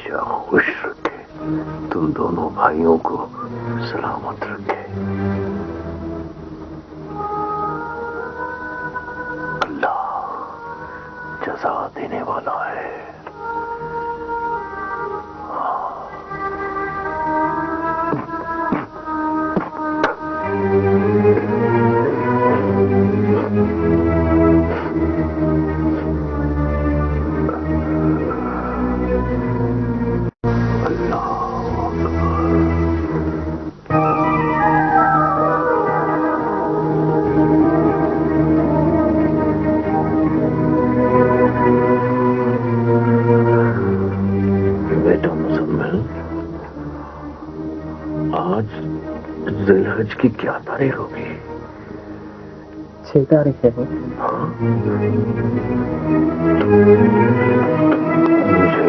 ہمیشہ خوش رکھے، تم دونوں بھائیوں کو سلامت رکھے۔ اللہ جزا دینے والا ہے۔ ذوالحج کی کیا تاریخ ہوگی؟ 6 تاریخ ہے وہ۔ مجھے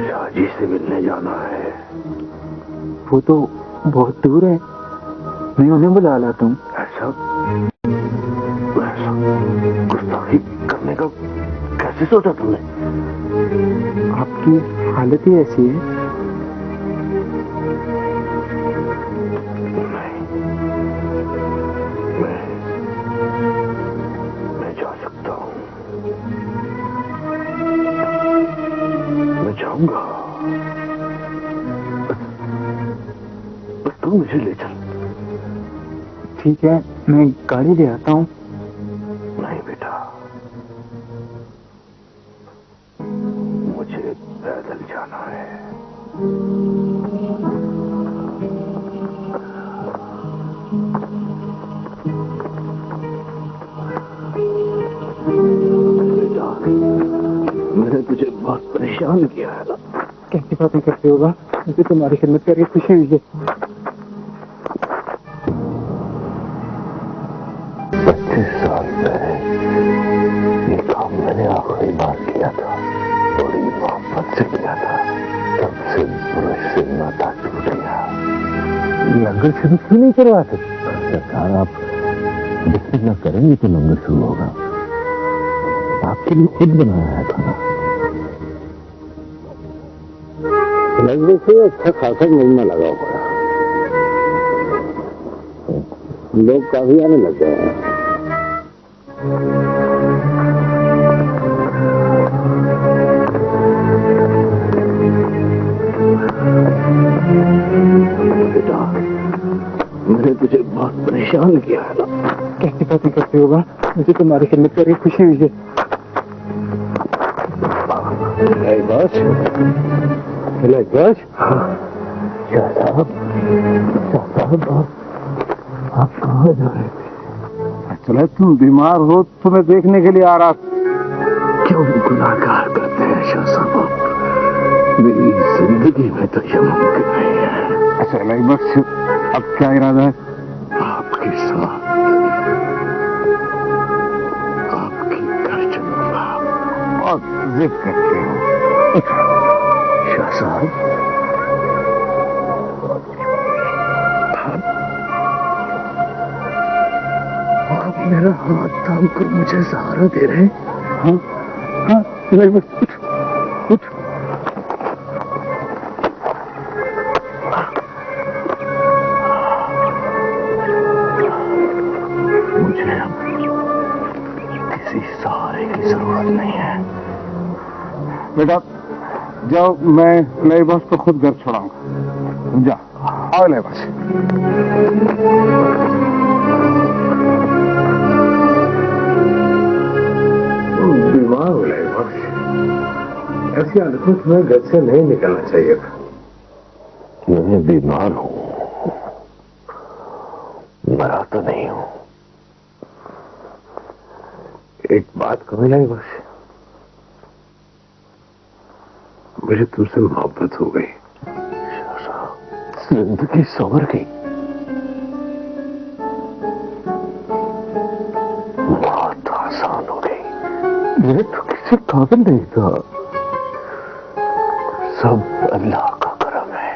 شاہجی سے ملنے جانا ہے۔ وہ تو بہت دور ہے، میں انہیں بلا لاتا ہوں۔ ایسا گستاخی کرنے کا کیسے سوچا تم نے؟ آپ کی حالت ہی ایسی ہے۔ میں جا سکتا ہوں، میں جاؤں گا، بس تو مجھے لے چل۔ ٹھیک ہے، میں گاڑی لے آتا ہوں۔ نہیں بیٹا، مجھے پیدل جانا ہے۔ میں نے تجھے بہت پریشان کیا ہے نا۔ کیسی باتیں کرتے ہوگا، مجھے تمہاری خدمت کر کے خوشی ہوئی ہے۔ 25 سال پہلے یہ کام میں نے آخری بار کیا تھا، بڑی محبت سے کیا تھا، تب سے برش سے ناتا ٹوٹ گیا۔ لنگر شروع کیوں نہیں کرواتے؟ سرکار آپ جتنے نہ کریں گے تو لنگر شروع ہوگا، آپ کے لیے خود بنایا ہے کھانا۔ لنگر سے اچھا خاصا مہینہ لگا ہوا ہے، لوگ کافی آنے لگ گئے ہیں۔ بیٹا، میں نے تجھے بہت پریشان کیا ہے نا۔ کیسی باتیں کرتے ہوگا، مجھے تمہاری خدمت کر کے خوشی ہوئی ہے۔ شاہ صاحب آپ کہاں جا رہے تھے؟ چلے تم بیمار ہو تمہیں دیکھنے کے لیے آ رہا۔ کیوں گناہگار کرتے ہیں شاہ صاحب؟ میری زندگی میں تو یہ ممکن نہیں ہے۔ اچھا الہی بخش، اب کیا ارادہ ہے؟ آپ کے ساتھ آپ کی گھر چلوں گا۔ اور ضد کرتے ہو شاہ صاحب، آپ میرا ہاتھ تھام کر مجھے سہارا دے رہے ہیں؟ ہاں ہاں الہی بخش، اٹھ۔ مجھے اب کسی سہارے کی ضرورت نہیں ہے۔ بیٹا جاؤ، میں الہی بخش کو خود گھر چھوڑاؤں گا۔ جا آؤ الہی بخش۔ بیمار ہو رہے بخش، ایسی حالت میں تمہیں گھر سے نہیں نکلنا چاہیے تھا۔ میں بیمار ہوں، مرا تو نہیں ہوں۔ ایک بات کہوں الہی بخش، مجھے تم سے محبت ہو گئی۔ زندگی سنور گئی، بہت آسان ہو گئی۔ میں تو کسی قابل نہیں تھا، سب اللہ کا کرم ہے،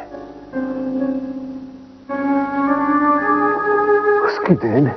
اس کی دین ہے۔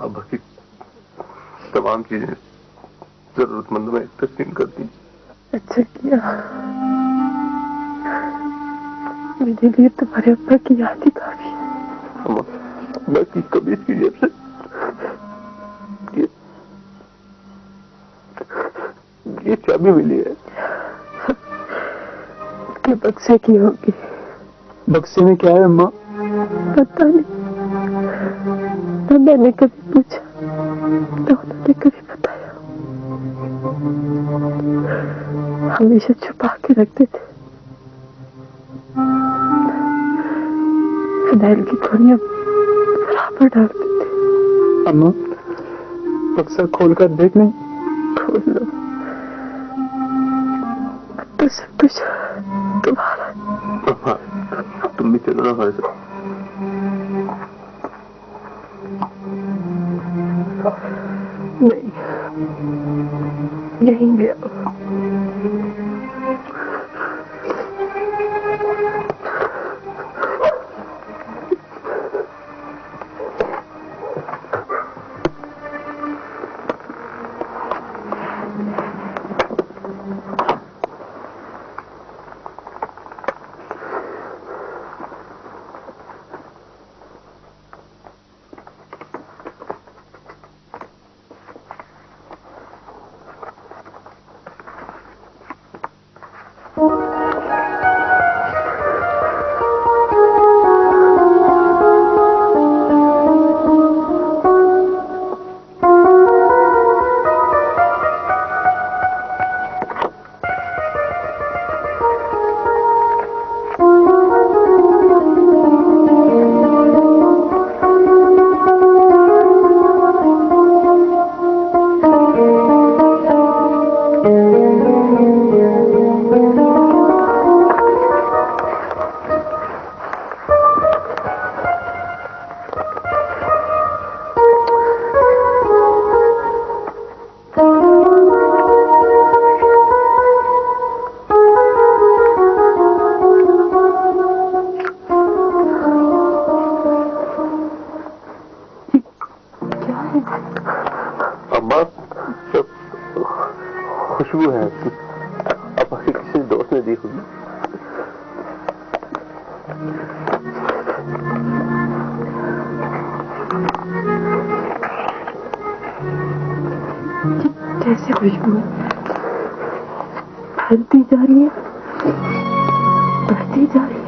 ابا کی تمام چیزیں ضرورت مندوں میں تقسیم کر دی. اچھا کیا. میرے لیے تمہارے ابا کی یاد ہی کافی ہے. میں کبھی اس کی جیب سے یہ چابی ملی ہے. اس کے بکسے کی ہوگی. بکسے میں کیا ہے اماں؟ پتہ نہیں. میں نے کبھی پوچھا تو انہوں نے کبھی بتایا. ہمیشہ چھپا کے رکھتے تھے. فنائل کی گولیاں برابر ڈالتے تھے. اماں بکسا کھول کر دیکھ لیں. کھول لو. اب تو سب کچھ تمہارا. تم بھی چلو نا ہمارے ساتھ. نہیں یہیں گیا. خوشبو ہے اب کسی دوست نے دی ہوگی. کیسے خوشبو پھیلتی جا رہی ہے, بڑھتی جا رہی ہے.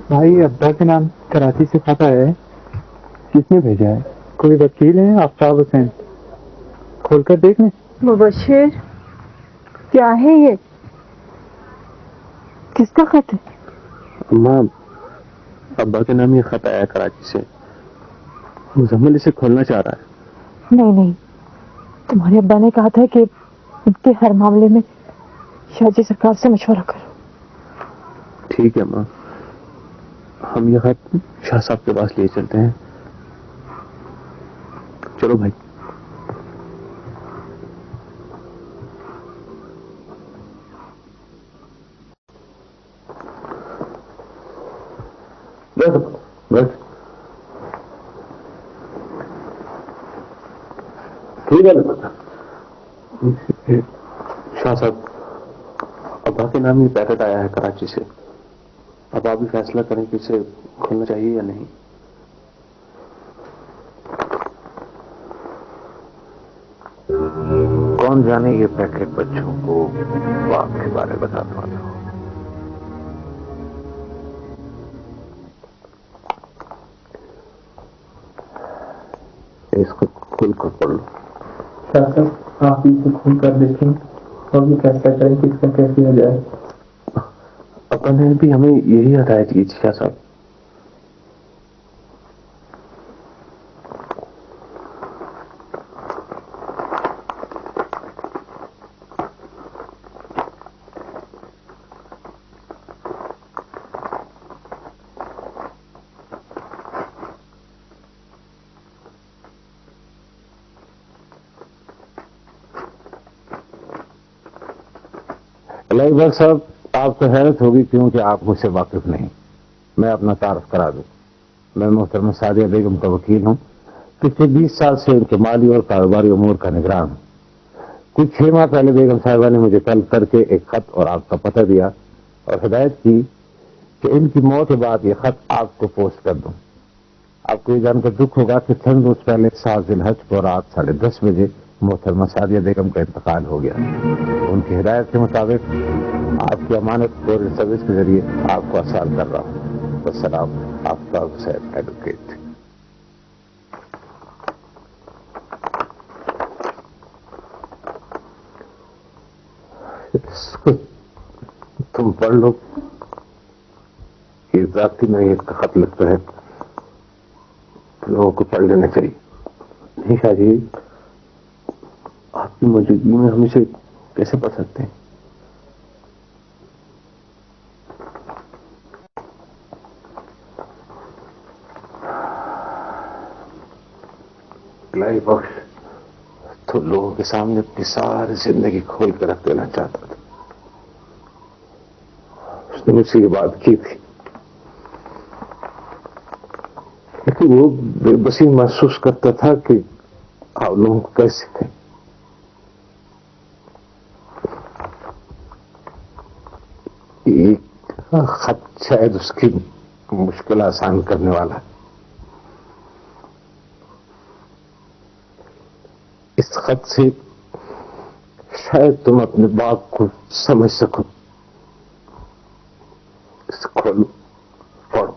بھائی ابا کے نام کراچی سے پتہ ہے. کس نے بھیجا ہے؟ کوئی وکیل ہے آفتاب حسین. کھول کر دیکھ لیں. مبشر کیا ہے یہ؟ کس کا خط ہے؟ اماں ابا کے نام یہ خط آیا کراچی سے، مزمل اسے کھولنا چاہ رہا ہے۔ نہیں، تمہارے ابا نے کہا تھا کہ ان کے ہر معاملے میں شاہ جی سرکار سے مشورہ کرو۔ ٹھیک ہے ماں، ہم یہ خط شاہ صاحب کے پاس لے چلتے ہیں۔ چلو بھائی۔ بس ٹھیک ہے شاہ صاحب، ابا کے نام یہ پیکٹ آیا ہے کراچی سے، اب آپ بھی فیصلہ کریں کہ اسے کھولنا چاہیے یا نہیں۔ کون جانے یہ پیکٹ بچوں کو باپ کے بارے بتاتا تھا۔ اس کو کھل کر پڑھ لو۔ شاہ صاحب آپ اسے کھول کر دیکھیں اور بھی فیصلہ کریں کہ اس کا کیسے ہو جائے۔ ابا نے بھی ہمیں یہی ہدایت کی تھی شاہ صاحب۔ علائی بخش صاحب، آپ کو حیرت ہوگی کیونکہ آپ مجھ سے واقف نہیں۔ میں اپنا تعارف کرا دوں، میں محترمہ سعدیہ بیگم کا وکیل ہوں۔ پچھلے 20 سال سے ان کے مالی اور کاروباری امور کا نگران ہوں۔ کچھ 6 ماہ پہلے بیگم صاحبہ نے مجھے طلب کر کے ایک خط اور آپ کا پتہ دیا اور ہدایت کی کہ ان کی موت کے بعد یہ خط آپ کو پوسٹ کر دوں۔ آپ کو یہ جان کر دکھ ہوگا کہ چند روز پہلے 7 ذی الحج کو رات 10:30 بجے محترمہ سعدیہ بیگم کا انتقال ہو گیا۔ ان کی ہدایت کے مطابق آپ کی امانت کوریئر سروس کے ذریعے آپ کو ارسال کر رہا ہوں۔ والسلام، آفتاب حسین ایڈوکیٹ۔ تم پڑھ لو، یہ ذاتی نوعیت کا خط لگتا ہے، لوگوں کو پڑھ لینا چاہیے۔ نہیں شاہ جی، آپ کی موجودگی میں ہم اسے کیسے پڑھ سکتے ہیں؟ علائی بخش تو لوگوں کے سامنے اپنی ساری زندگی کھول کے رکھ دینا چاہتا تھا۔ اس نے مجھ سے یہ بات کی تھی، لیکن وہ بے بسی محسوس کرتا تھا کہ آپ لوگوں کو کیسے تھے۔ ایک خط شاید اس کی مشکل آسان کرنے والا ہے۔ اس خط سے شاید تم اپنے باپ کو سمجھ سکو۔ اس کو کھولو، پڑھو،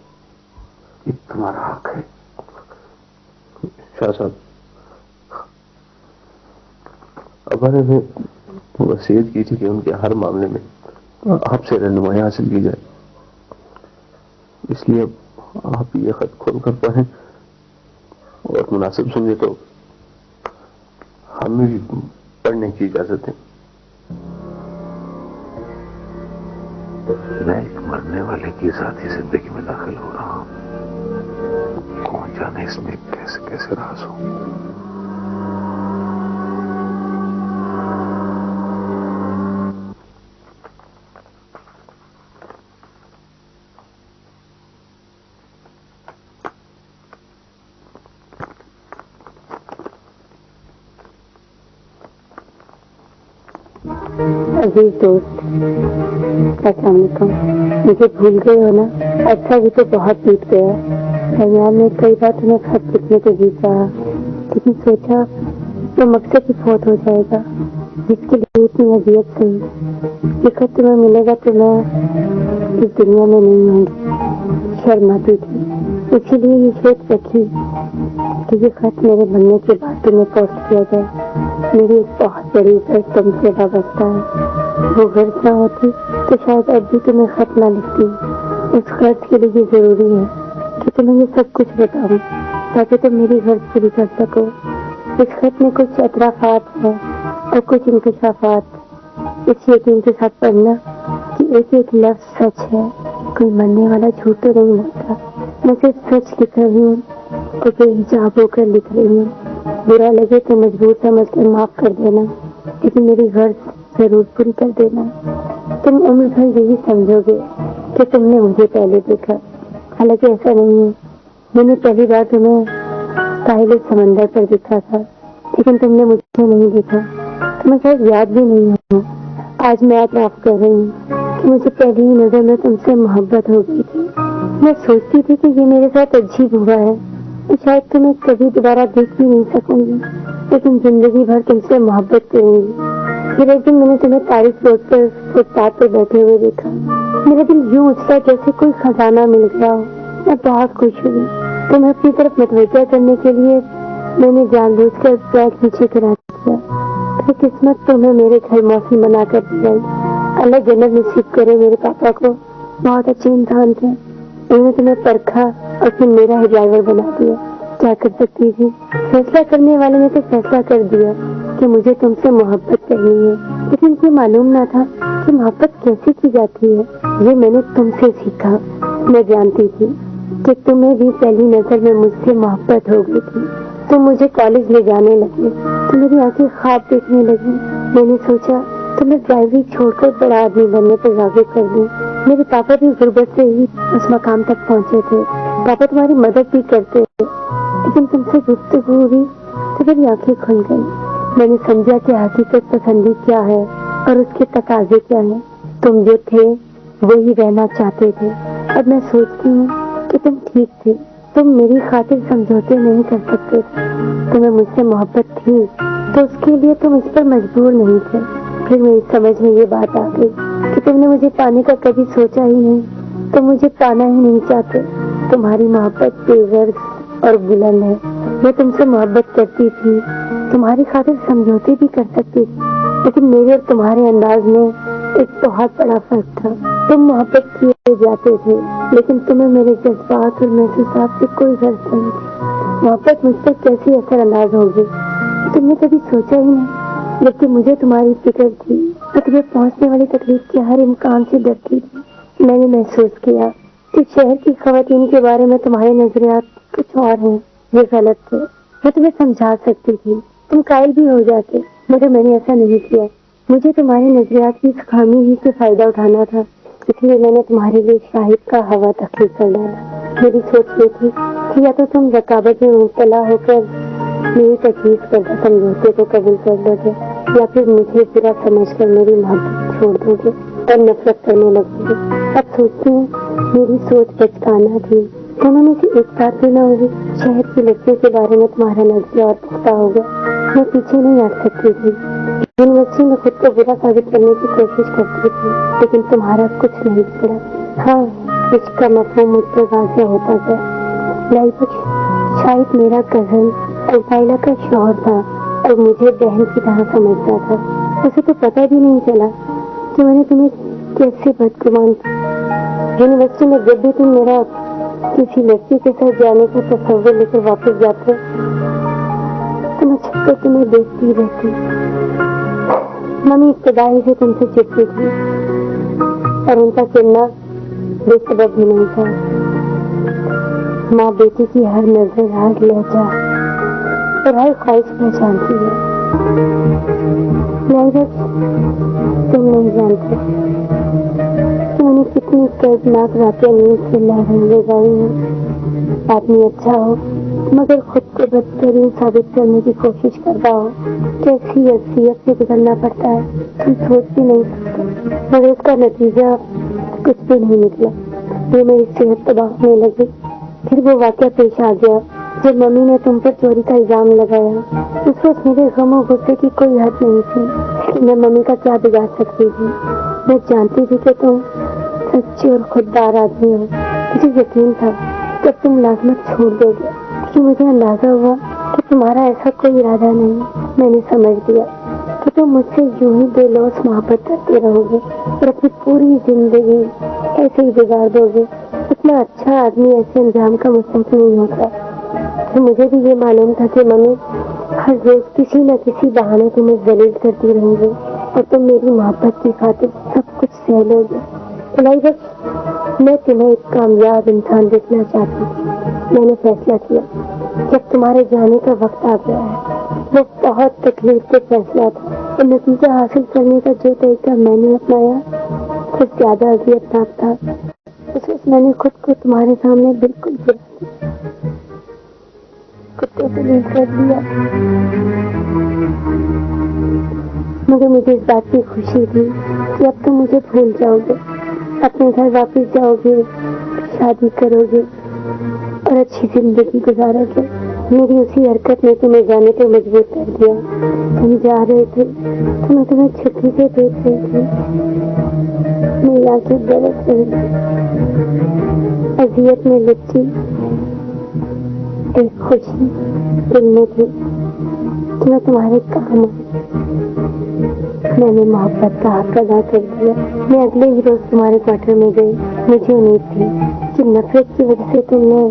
یہ تمہارا حق ہے۔ شاہ صاحب، ابا نے ہمیں وصیت کی تھی کہ ان کے ہر معاملے میں آپ سے رہنمائی حاصل کی جائے، اس لیے اب آپ یہ خط کھول کر پڑھیں اور مناسب سمجھے تو ہمیں بھی پڑھنے کی اجازت ہے۔ میں ایک مرنے والے کی ذاتی زندگی میں داخل ہو رہا ہوں، کون جانے اس میں کیسے کیسے راز ہو۔ عزیز دوست، السلام علیکم۔ مجھے بھول گئے ہو نا؟ اچھا بھی تو بہت بیت گیا۔ درمیان میں کئی بار تمہیں خط لکھنے کو جی چاہا، لیکن سوچا وہ مقصد ہی فوت ہو جائے گا، جس کے لیے اتنی اذیت سے یہ خط تمہیں ملے گا تو میں اس دنیا میں نہیں ہوں گی۔ شرم آتی تھی، اسی لیے یہ سوچ رکھی کہ یہ خط میرے بننے کے بعد تمہیں پوسٹ کیا جائے۔ میری ایک بہت بڑی عزت تم سے وابستہ ہے۔ وہ غرض نہ ہوتی تو شاید اب بھی تمہیں خط نہ لکھتی. اس غرض کے لیے ضروری ہے کہ تمہیں یہ سب کچھ بتاؤں تاکہ تم میری غرض پوری کر سکو. اس خط میں کچھ اطرافات ہیں اور کچھ انکشافات. اس یقین کے ساتھ پڑھنا کہ ایک ایک لفظ سچ ہے. کوئی مرنے والا جھوٹ تو نہیں ہوتا. میں صرف سچ لکھ رہی ہوں تو بے حجاب ہو کر لکھ رہی ہوں. برا لگے تو مجبور سمجھ کر معاف کر دینا لیکن میری غرض ضرور پوری کر دینا. تم عمر بھر یہی سمجھو گے کہ تم نے مجھے پہلے دیکھا. حالانکہ ایسا نہیں ہے. میں نے پہلی بار تمہیں ساحل سمندر پر دیکھا تھا لیکن تم نے مجھے نہیں دیکھا. تمہیں شاید یاد بھی نہیں ہو. آج میں اعتراف کر رہی ہوں کہ مجھے پہلی ہی نظر میں تم سے محبت ہو گئی تھی. میں سوچتی تھی کہ یہ میرے ساتھ عجیب ہوا ہے. شاید تمہیں کبھی دوبارہ دیکھ بھی نہیں سکوں گی لیکن زندگی بھر تم سے محبت کروں گی. پھر ایک دن میں نے تمہیں تاریخ روڈ پر فٹ پاتھ پہ بیٹھے ہوئے دیکھا. میرا دل یوں اچھلا جیسے کوئی خزانہ مل گیا ہو. میں بہت خوش ہوئی. تمہیں اپنی طرف متوجہ کرنے کے لیے میں نے جان بوجھ کر بیگ نیچے کرا دیا. پھر قسمت تمہیں میرے گھر موسم بنا کر دی گئی. اللہ جنت نصیب کرے. میرے پاپا کو بہت اچھے انسان تھے. انہوں نے تمہیں پرکھا اور پھر میرا ہی ڈرائیور بنا دیا. کیا کر سکتی تھی؟ فیصلہ کرنے والے نے تو فیصلہ کر دیا کہ مجھے تم سے محبت کرنی ہے لیکن یہ معلوم نہ تھا کہ محبت کیسے کی جاتی ہے. یہ میں نے تم سے سیکھا. میں جانتی تھی کہ تمہیں بھی پہلی نظر میں مجھ سے محبت ہو گئی تھی. تم مجھے کالج لے جانے لگے تو میری آنکھیں خواب دیکھنے لگی. میں نے سوچا تمہیں ڈرائیوری چھوڑ کر بڑا آدمی بننے پر راغب کر دوں. میرے پاپا بھی غربت سے ہی اس مقام تک پہنچے تھے. پاپا تمہاری مدد بھی کرتے تھے لیکن تم سے گفتگو ہوئی تو میری آنکھیں کھل گئی. میں نے سمجھا کہ حقیقت پسندی کیا ہے اور اس کے تقاضے کیا ہیں. تم جو تھے وہی رہنا چاہتے تھے. اب میں سوچتی ہوں کہ تم ٹھیک تھے. تم میری خاطر سمجھوتے نہیں کر سکتے تھے. تمہیں مجھ سے محبت تھی تو اس کے لیے تم اس پر مجبور نہیں تھے. پھر میری سمجھ میں یہ بات آ گئی کہ تم نے مجھے پانے کا کبھی سوچا ہی نہیں. تم مجھے پانا ہی نہیں چاہتے. تمہاری محبت بے غرض اور بلند ہے. میں تم سے محبت کرتی تھی. تمہاری خاطر سمجھوتے بھی کر سکتی تھی لیکن میرے اور تمہارے انداز میں ایک بہت بڑا فرق تھا. تم محبت کیے جاتے تھے لیکن تمہیں میرے جذبات اور محسوسات سے کوئی غرض نہیں تھی. محبت مجھ پر کیسی اثر انداز ہوگی تم نے کبھی سوچا ہی نہیں. جبکہ مجھے تمہاری فکر تھی. میں تمہیں پہنچنے والی تکلیف کے ہر امکان سے ڈرتی تھی. میں نے محسوس کیا کہ شہر کی خواتین کے بارے میں تمہارے نظریات کچھ اور ہیں. یہ غلط تھے. میں تمہیں سمجھا سکتی تھی. تم قائل بھی ہو جاتے مگر میں نے ایسا نہیں کیا. مجھے تمہارے نظریات کی اس خامی ہی سے فائدہ اٹھانا تھا. اس لیے میں نے تمہارے لیے شاہد کا ہوا تخلیق کر ڈالا. میری سوچ یہ تھی کہ یا تو تم رقابت میں مبتلا ہو کر میری تجویز کردہ سمجھوتے کو قبول کر لو گے یا پھر مجھے برا سمجھ کر میری محبت چھوڑ دو گے اور نفرت کرنے لگو گے. اب سوچتی ہوں میری سوچ بچکانا تھی. دونوں میں سے ایک ساتھ بھی نہ ہوگی. شہر کی لڑکیوں کے بارے میں تمہارا نظریہ اور پختہ ہوگا. میں پیچھے نہیں ہٹ سکتی تھی. یونیورسٹی میں خود کو برا ثابت کرنے کی کوشش کرتی تھی لیکن تمہارا کچھ نہیں بگڑا. ہاں عشق کا مفہوم مجھ پر واضح ہوتا گیا. لائی بخش شاید میرا کزن الفائلہ کا شوہر تھا اور مجھے بہن کی طرح سمجھتا تھا. اسے تو پتہ بھی نہیں چلا کہ میں نے تمہیں کیسے بدگمان کیا. یونیورسٹی میں جب بھی تم میرا کسی لڑکی کے ساتھ جانے کا تصور لے کر واپس جاتے تو میں چھپ کر تمہیں دیکھتی رہتی. ممی ابتدائی سے تم سے چپتی تھی اور ان کا چلنا بے سبب ہی نہیں تھا. ماں بیٹی کی ہر نظر ہر لہجہ اور ہر خواہش پہچانتی ہے. تم نہیں جانتے کہ میں نے کتنی دردناک راتیں نیند سے لہریں لگائی ہیں. آدمی اچھا ہو مگر خود کو بدترین ثابت کرنے کی کوشش کر رہا ہو کیسی حیثیت سے گزرنا پڑتا ہے تم سوچ بھی نہیں سکتے. مگر اس کا نتیجہ کچھ بھی نہیں نکلا. یہ میری صحت تباہ ہونے لگی. پھر وہ واقعہ پیش آ گیا جب ممی نے تم پر چوری کا الزام لگایا. اس وقت میرے غم و غصے کی کوئی حد نہیں تھی. میں ممی کا کیا بگاڑ سکتی تھی. میں جانتی تھی کہ تم سچے اور خوددار آدمی ہو. مجھے یقین تھا جب تم ملازمت چھوڑ دو گے کہ مجھے اندازہ ہوا کہ تمہارا ایسا کوئی ارادہ نہیں. میں نے سمجھ لیا کہ تم مجھ سے یوں ہی بے لوث محبت کرتے رہو گے اور اپنی پوری زندگی ایسے ہی بگاڑ دو گے. اتنا اچھا آدمی ایسے انجام کا مستحق نہیں ہوتا. تو مجھے بھی یہ معلوم تھا کہ ممی ہر روز کسی نہ کسی بہانے تمہیں ذلیل کرتی رہیں گے اور تم میری محبت کی خاطر سب کچھ سہ لو گے. الہی بس میں تمہیں ایک کامیاب انسان دیکھنا چاہتی تھی. میں نے فیصلہ کیا جب تمہارے جانے کا وقت آ گیا ہے. وہ بہت تکلیف سے فیصلہ تھا اور نتیجہ حاصل کرنے کا جو طریقہ میں نے اپنایا وہ زیادہ اذیت ناک تھا. اس وقت میں نے خود کو تمہارے سامنے بالکل گرا دیا، خود کو دلیل کر دیا. مگر مجھے اس بات کی خوشی تھی کہ اب تم مجھے بھول جاؤ گے، اپنے گھر واپس جاؤ گے، شادی کرو گے اور اچھی زندگی گزارو گے. میری اسی حرکت نے تمہیں جانے پہ مجبور کر دیا. تم جا رہے تھے تو میں تمہیں چھٹی سے دیکھ رہی تھی. میری آنکھیں برس رہی تھی، اذیت میں لچی ایک خوشی دل میں تھی کہ میں تمہارے کام میں نے محبت کا حق ادا کر دیا. میں اگلے ہی روز تمہارے کوارٹر میں گئی. مجھے امید تھی کہ نفرت کی وجہ سے تم نے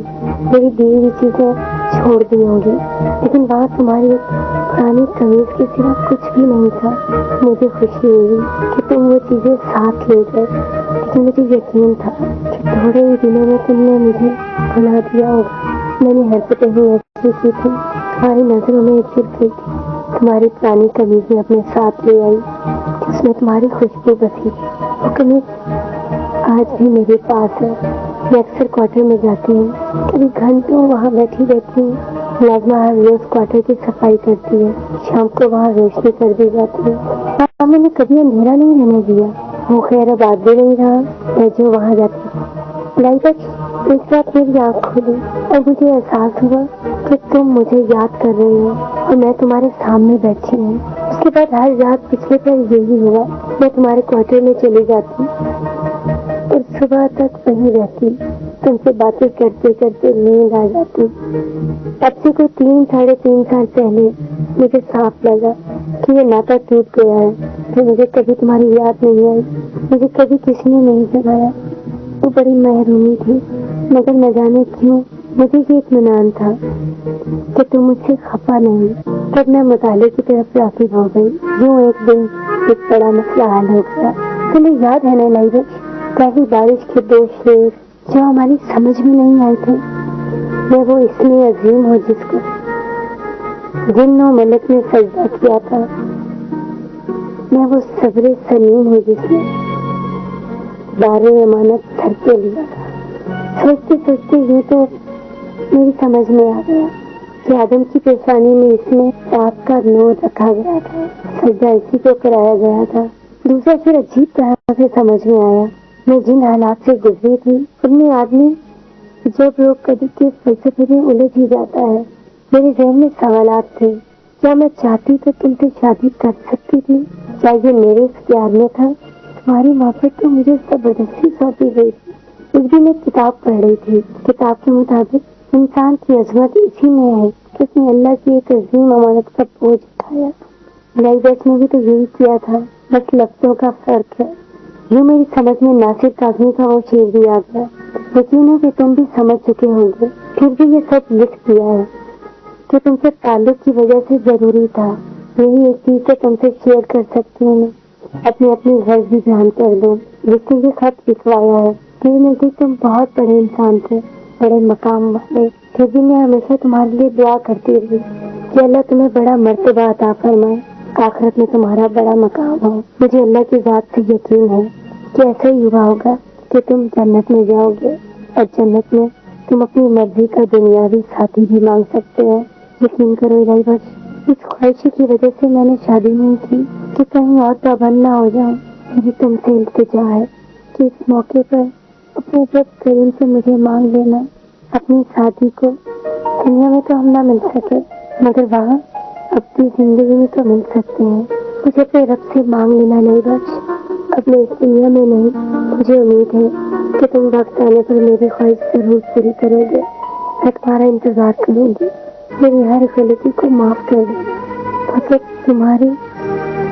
میری دی ہوئی چیزیں چھوڑ دی ہوں گی، لیکن وہاں تمہاری پرانی قمیض کے سوا کچھ بھی نہیں تھا. مجھے خوشی ہوئی کہ تم وہ چیزیں ساتھ لے گئے، لیکن مجھے یقین تھا کہ تھوڑے ہی دنوں میں تم نے مجھے بھلا دیا ہوگا. میں نے حرکتیں ہی ایسی کی تھی تمہاری نظروں میں گر گئی تھی. تمہاری پرانی قمیض میں اپنے ساتھ لے آئی، اس میں تمہاری خوشبو بسی. وہ قمیض آج بھی میرے پاس ہے. میں اکثر کوارٹر میں جاتی ہوں، کبھی گھنٹوں وہاں بیٹھی رہتی ہوں. لازمہ ہر روز کوارٹر کی صفائی کرتی ہے. شام کو وہاں روشنی کر دی جاتی ہے. وہاں میں نے کبھی اندھیرا نہیں رہنے دیا. وہ خیر آباد بھی نہیں رہا میں جو وہاں جاتی ہوں. لائی بچ ایک رات میری آنکھ کھلی اور مجھے احساس ہوا کہ تم مجھے یاد کر رہی ہو اور میں تمہارے سامنے بیٹھی ہوں. اس کے بعد ہر رات پچھلے پر یہی ہوا. میں تمہارے کوارٹر میں چلی جاتی اور صبح تک وہیں رہتی. تم سے باتیں کرتے کرتے نیند آ جاتی. اب سے کوئی 3-3.5 سال پہلے مجھے صاف لگا کہ یہ ناطہ ٹوٹ گیا ہے. کہ مجھے کبھی تمہاری یاد نہیں آئی، مجھے کبھی کسی نے نہیں جگایا. وہ بڑی محرومی تھی، مگر نہ جانے کیوں مجھے یہ اطمینان تھا کہ تم مجھ سے خفا نہیں. تب میں مطالعے کی طرف راغب ہو گئی. یوں ایک دن ایک بڑا مسئلہ حل ہو گیا. تمہیں یاد ہے نا لائبش، کافی بارش کے 2 شعر جو ہماری سمجھ میں نہیں آئے تھے. میں وہ اس میں عظیم ہو جس کو جن و ملک نے سجدہ کیا تھا. میں وہ صبر سلیم ہوں جس نے بار امانت سر کے لیا تھا. سوچتے سوچتے یہ تو میری سمجھ میں آ گیا کہ آدم کی پیشانی میں اس میں پاپ کا نور رکھا گیا تھا، سجدہ اسی کو کرایا گیا تھا. دوسرا پھر عجیب طرح سے سمجھ میں آیا. میں جن حالات سے گزری تھی ان میں آدمی جب لوگ کبھی کے فلسفے میں الجھ ہی جاتا ہے. میرے ذہن میں سوالات تھے. کیا میں چاہتی تو تم سے شادی کر سکتی تھی؟ کیا یہ میرے اختیار میں تھا؟ تمہاری محبت تو مجھے زبردستی سونپی گئی تھی. ایک دن میں کتاب پڑھ رہی تھی. کتاب کے مطابق انسان کی عظمت اسی میں ہے کہ اس نے اللہ کی ایک عظیم امانت کا بوجھ اٹھایا. لائبس نے بھی تو یہی کیا تھا، بس لفظوں کا فرق ہے. یوں میری سمجھ میں ناصر کاظمی کا وہ شعر بھی آ گیا. یقین ہے کہ تم بھی سمجھ چکے ہوں گے. پھر بھی یہ سب لکھ دیا ہے کہ تم سے تعلق کی وجہ سے ضروری تھا. یہی ایک چیز سے تم سے شیئر کر سکتی ہوں. میں اپنی غرض بھی بیان کر دوں. جس نے یہ خط لکھوایا ہے میرے نزدیک تم بہت بڑے انسان تھے، بڑے مقام والے. پھر بھی میں ہمیشہ تمہارے لیے دعا کرتی رہی کہ اللہ تمہیں بڑا مرتبہ عطا فرمائے، آخرت میں تمہارا بڑا مقام ہو. مجھے اللہ کی ذات سے یقین ہے کہ ایسا ہی ہوا ہوگا کہ تم جنت میں جاؤ گے اور جنت میں تم اپنی مرضی کا دنیاوی ساتھی بھی مانگ سکتے ہو. یقین کرو الہی بخش، اس خواہشی کی وجہ سے میں نے شادی نہیں کی کہ کہیں اور پابند نہ ہو جاؤں. میری تم سے التجا ہے کہ اس موقع پر اپنے رب کریم سے مجھے مانگ لینا. اپنی شادی کو دنیا میں تو ہم نہ مل سکے مگر وہاں اپنی زندگی میں تو مل سکتے ہیں. مجھے اپنے رب سے مانگ لینا نہیں بخش. اب میں اس دنیا میں نہیں، مجھے امید ہے کہ تم وقت آنے پر میری خواہش ضرور پوری کرو گے. میں تمہارا انتظار کروں گی. میری ہر غلطی کو معاف کر دو. فقط تمہاری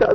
4